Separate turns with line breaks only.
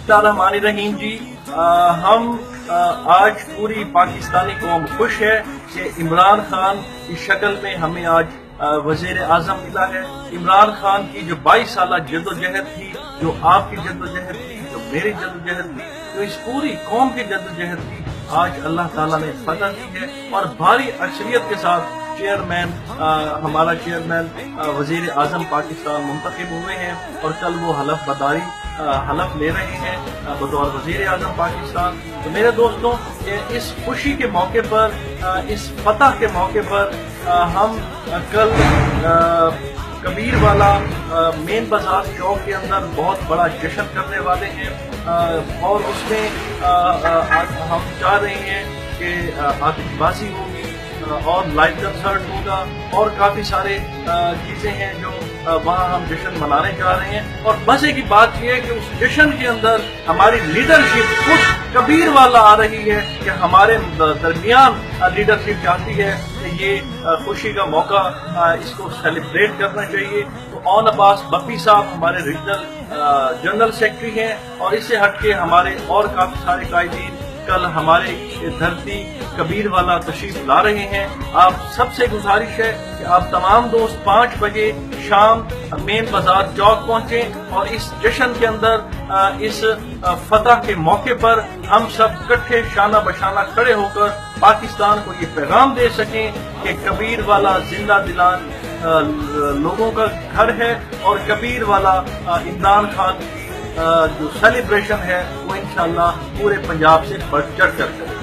बिस्मिल्लाहिर्रहमानिर्रहीम जी। हम आज पूरी पाकिस्तानी कौम खुश है कि इमरान खान की शक्ल में हमें आज वजीर आजम मिला है। इमरान खान की जो 22 साल जद्दोजहद थी, जो आपकी जद्दोजहद थी, जो मेरी जद्दोजहद थी, जो इस पूरी कौम की जद्दोजहद थी, आज अल्लाह ताला ने फतह दी है और भारी अक्सरियत के साथ चेयरमैन हमारा चेयरमैन वजीर आजम पाकिस्तान मुंतखब हुए हैं और कल वो हलफ ले रहे हैं बतौर वजीर आजम पाकिस्तान। तो मेरे दोस्तों, इस खुशी के मौके पर, इस फतह के मौके पर हम कल कबीर वाला मेन बाजार चौक के अंदर बहुत बड़ा जश्न करने वाले हैं और उसमें हम चाह रहे हैं कि आतिशबाजी होगी और लाइव कंसर्ट होगा और काफी सारे चीजें हैं जो वहाँ हम जश्न मनाने जा रहे हैं। और मजे की बात यह है कि उस जश्न के अंदर हमारी लीडरशिप खुद कबीर वाला आ रही है कि हमारे दरमियान लीडरशिप चाहती है कि ये खुशी का मौका इसको सेलिब्रेट करना चाहिए। तो ऑन अब्बास बप्पी साहब हमारे रीजनल जनरल सेक्रेटरी हैं और इससे हटके हमारे और काफी सारे कायदीन कल हमारे धरती कबीर वाला तशरीफ ला रहे हैं। आप सबसे गुजारिश है कि आप तमाम दोस्त 5 बजे शाम मेन बाजार चौक पहुंचें और इस जश्न के अंदर इस फतह के मौके पर हम सब इकट्ठे शाना बशाना खड़े होकर पाकिस्तान को ये पैगाम दे सकें कि कबीर वाला जिंदा दिलान लोगों का घर है और कबीर वाला इमरान खान की जो सेलिब्रेशन है वो इंशाल्लाह पूरे पंजाब से बढ़ चढ़ कर करें।